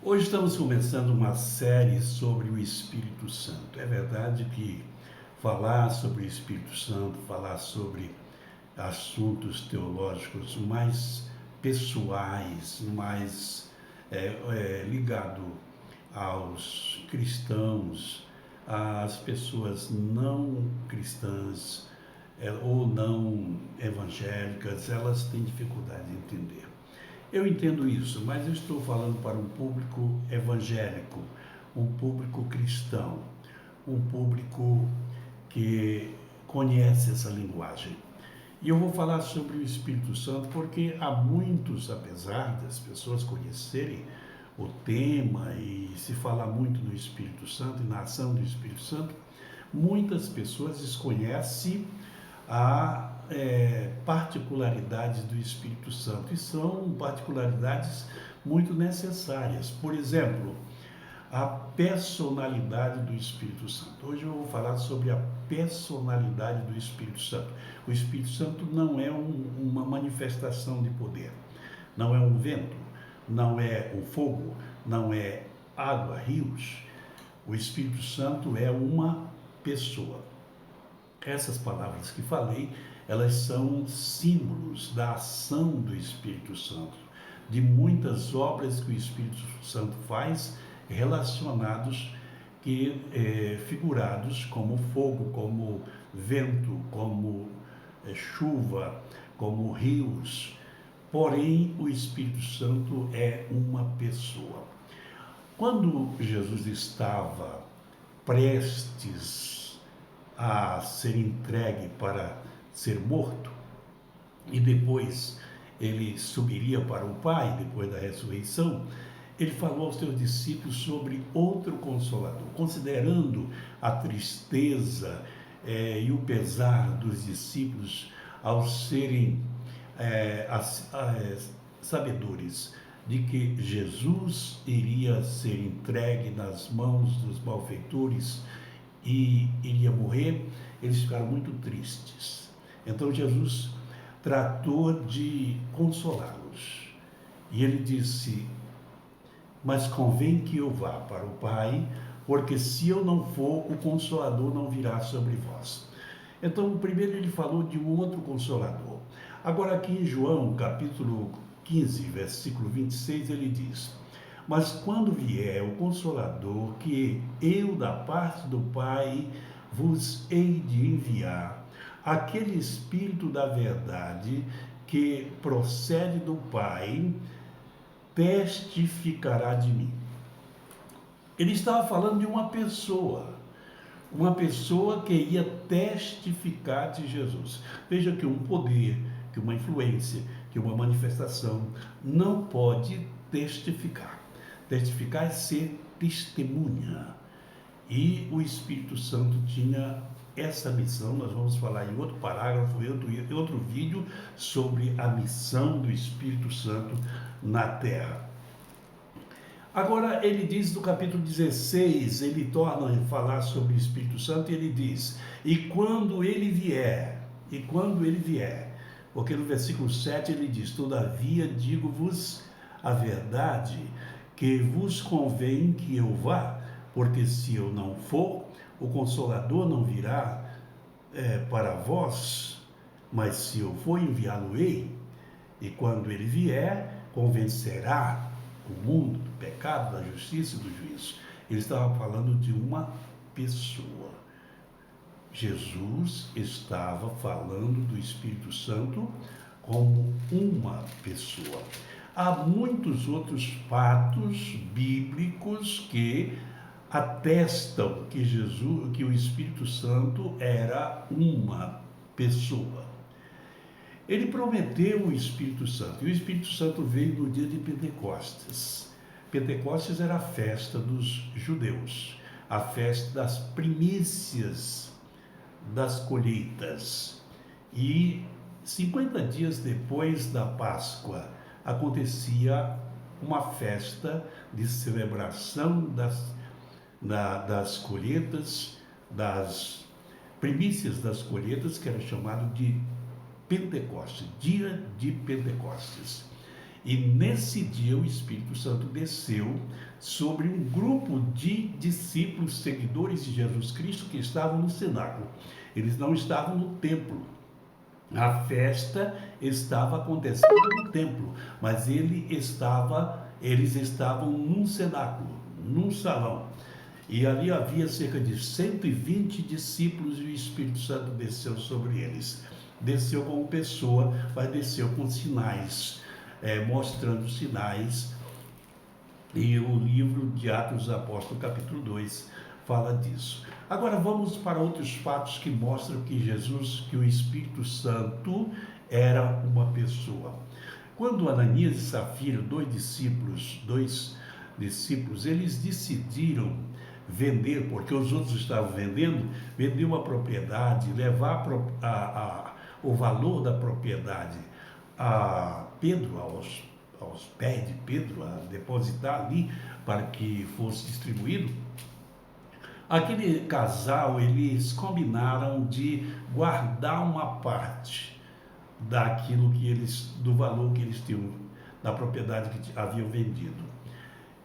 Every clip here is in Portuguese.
Hoje estamos começando uma série sobre o Espírito Santo. É verdade que falar sobre o Espírito Santo, falar sobre assuntos teológicos mais pessoais, mais ligado aos cristãos, às pessoas não cristãs ou não evangélicas, elas têm dificuldade de entender. Eu entendo isso, mas eu estou falando para um público evangélico, um público cristão, um público que conhece essa linguagem. E eu vou falar sobre o Espírito Santo porque há muitos, apesar das pessoas conhecerem o tema e se falar muito do Espírito Santo e na ação do Espírito Santo, muitas pessoas desconhecem a particularidades do Espírito Santo, e são particularidades muito necessárias. Por exemplo, a personalidade do Espírito Santo. Hoje eu vou falar sobre a personalidade do Espírito Santo. O Espírito Santo não é uma manifestação de poder, não é um vento, não é o fogo, não é água, rios. O Espírito Santo é uma pessoa. Essas palavras que falei, elas são símbolos da ação do Espírito Santo, de muitas obras que o Espírito Santo faz relacionados figurados como fogo, como vento, como chuva, como rios. Porém, o Espírito Santo é uma pessoa. Quando Jesus estava prestes a ser entregue para ser morto, e depois ele subiria para o Pai, depois da ressurreição, ele falou aos seus discípulos sobre outro Consolador, considerando a tristeza e o pesar dos discípulos ao serem sabedores de que Jesus iria ser entregue nas mãos dos malfeitores e iria morrer. Eles ficaram muito tristes. Então Jesus tratou de consolá-los. E ele disse: mas convém que eu vá para o Pai, porque se eu não for, o Consolador não virá sobre vós. Então, primeiro ele falou de um outro Consolador. Agora aqui em João, capítulo 15, versículo 26, ele diz: mas quando vier o Consolador, que eu da parte do Pai vos hei de enviar, aquele Espírito da verdade que procede do Pai, testificará de mim. Ele estava falando de uma pessoa que ia testificar de Jesus. Veja que um poder, que uma influência, que uma manifestação não pode testificar. Testificar é ser testemunha. E o Espírito Santo tinha essa missão. Nós vamos falar em outro parágrafo, em outro vídeo, sobre a missão do Espírito Santo na Terra. Agora ele diz no capítulo 16, ele torna a falar sobre o Espírito Santo e ele diz: e quando ele vier, porque no versículo 7 ele diz: todavia digo-vos a verdade, que vos convém que eu vá, porque se eu não for, o Consolador não virá para vós, mas se eu for, enviá-lo-ei, e quando ele vier, convencerá o mundo do pecado, da justiça e do juízo. Ele estava falando de uma pessoa. Jesus estava falando do Espírito Santo como uma pessoa. Há muitos outros fatos bíblicos que atestam que o Espírito Santo era uma pessoa. Ele prometeu o Espírito Santo, e o Espírito Santo veio no dia de Pentecostes. Pentecostes era a festa dos judeus, a festa das primícias das colheitas. E 50 dias depois da Páscoa acontecia uma festa de celebração das colheitas, das primícias das colheitas, que era chamado de Pentecostes, dia de Pentecostes. E nesse dia o Espírito Santo desceu sobre um grupo de discípulos, seguidores de Jesus Cristo, que estavam no cenáculo. Eles não estavam no templo. A festa estava acontecendo no templo, mas eles estavam num cenáculo, num salão. E ali havia cerca de 120 discípulos e o Espírito Santo desceu sobre eles. Desceu como pessoa, mas desceu com sinais, mostrando sinais. E o livro de Atos dos Apóstolos, capítulo 2, fala disso. Agora vamos para outros fatos que mostram que que o Espírito Santo era uma pessoa. Quando Ananias e Safira, dois discípulos, eles decidiram vender, porque os outros estavam vendendo, vender uma propriedade, levar o valor da propriedade a Pedro, aos pés de Pedro, a depositar ali para que fosse distribuído. Aquele casal, eles combinaram de guardar uma parte do valor que eles tinham, da propriedade que haviam vendido.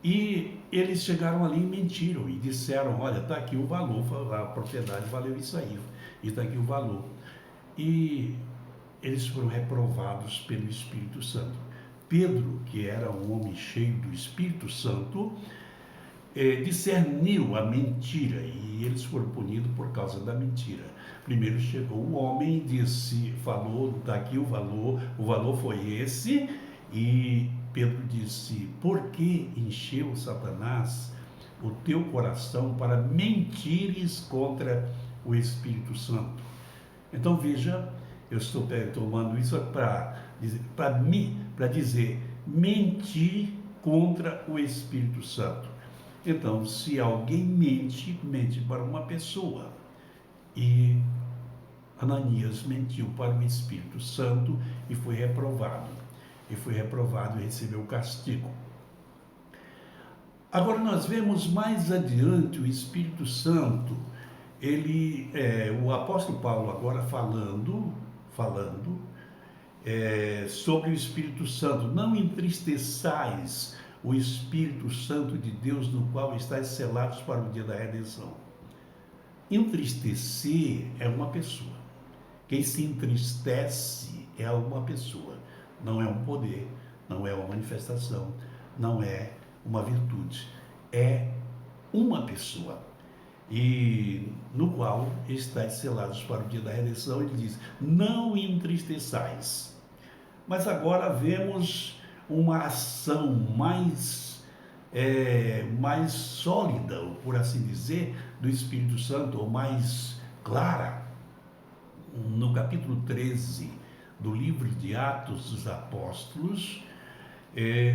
E eles chegaram ali e mentiram e disseram, olha, está aqui o valor, a propriedade valeu isso aí, e está aqui o valor. E eles foram reprovados pelo Espírito Santo. Pedro, que era um homem cheio do Espírito Santo, discerniu a mentira e eles foram punidos por causa da mentira. Primeiro chegou o homem e falou, daqui o valor foi esse, e Pedro disse, por que encheu Satanás o teu coração para mentires contra o Espírito Santo? Então veja, eu estou tomando isso para dizer, mentir contra o Espírito Santo. Então, se alguém mente para uma pessoa. E Ananias mentiu para o Espírito Santo e foi reprovado. E recebeu o castigo. Agora nós vemos mais adiante o Espírito Santo, o apóstolo Paulo agora falando sobre o Espírito Santo. Não entristeçais o Espírito Santo de Deus, no qual estáis selados para o dia da redenção. Entristecer é uma pessoa. Quem se entristece é uma pessoa. Não é um poder, não é uma manifestação, não é uma virtude. É uma pessoa. E no qual estáis selados para o dia da redenção, ele diz, não entristeçais. Mas agora vemos uma ação mais sólida, por assim dizer, do Espírito Santo, ou mais clara, no capítulo 13 do livro de Atos dos Apóstolos.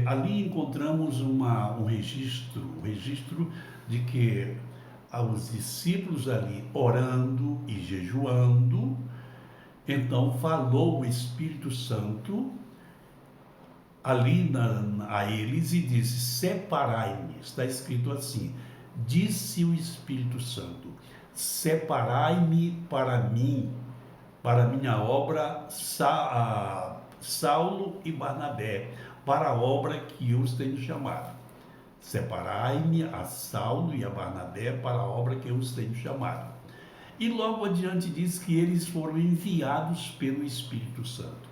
Ali encontramos um registro de que os discípulos ali orando e jejuando, então falou o Espírito Santo ali a eles e disse, separai-me, está escrito assim, disse o Espírito Santo, separai-me para mim, para minha obra, Saulo e Barnabé, para a obra que eu os tenho chamado. Separai-me a Saulo e a Barnabé para a obra que eu os tenho chamado. E logo adiante diz que eles foram enviados pelo Espírito Santo.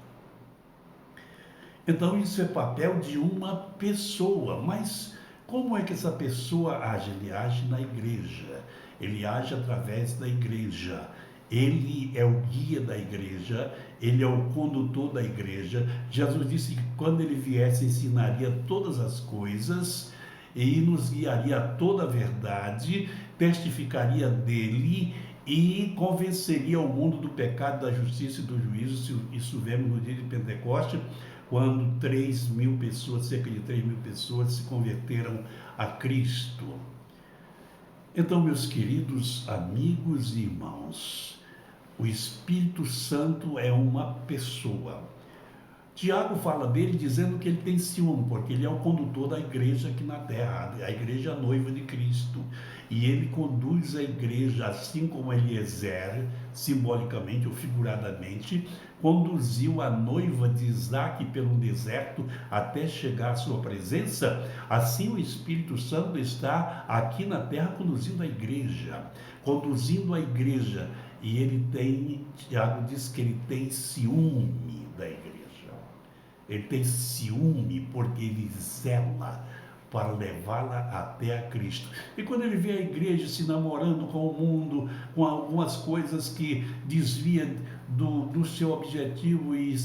Então isso é papel de uma pessoa, mas como é que essa pessoa age? Ele age na igreja, ele age através da igreja, ele é o guia da igreja, ele é o condutor da igreja. Jesus disse que quando ele viesse ensinaria todas as coisas e nos guiaria a toda a verdade, testificaria dele e convenceria o mundo do pecado, da justiça e do juízo. Isso vemos no dia de Pentecostes, quando 3.000 pessoas, cerca de 3.000 pessoas se converteram a Cristo. Então, meus queridos amigos e irmãos, o Espírito Santo é uma pessoa. Tiago fala dele dizendo que ele tem ciúme, porque ele é o condutor da igreja aqui na terra, a igreja noiva de Cristo. E ele conduz a igreja, assim como Eliezer simbolicamente ou figuradamente, conduziu a noiva de Isaac pelo deserto até chegar à sua presença, assim o Espírito Santo está aqui na terra conduzindo a igreja, e ele tem, Tiago diz que ele tem ciúme da igreja. Ele tem ciúme porque ele zela para levá-la até a Cristo. E quando ele vê a igreja se namorando com o mundo, com algumas coisas que desviam do seu objetivo e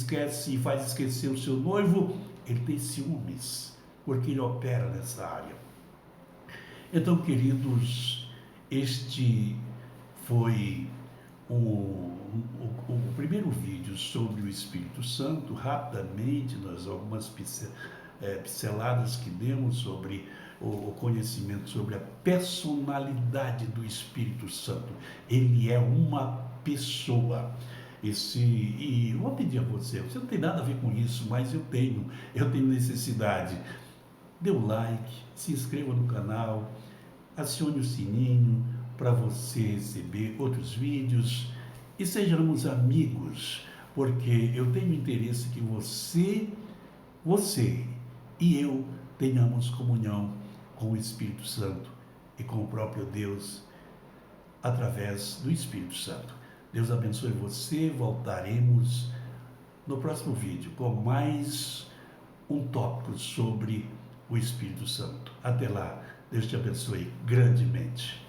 faz esquecer o seu noivo, ele tem ciúmes, porque ele opera nessa área. Então, queridos, este foi o primeiro vídeo sobre o Espírito Santo. Rapidamente, nós algumas pinceladas que demos sobre o conhecimento sobre a personalidade do Espírito Santo. Ele é uma pessoa. E eu vou pedir a você não tem nada a ver com isso, mas eu tenho necessidade. Dê um like, se inscreva no canal, acione o sininho para você receber outros vídeos e sejamos amigos, porque eu tenho interesse que você e eu tenhamos comunhão com o Espírito Santo e com o próprio Deus através do Espírito Santo. Deus abençoe você. Voltaremos no próximo vídeo com mais um tópico sobre o Espírito Santo. Até lá, Deus te abençoe grandemente.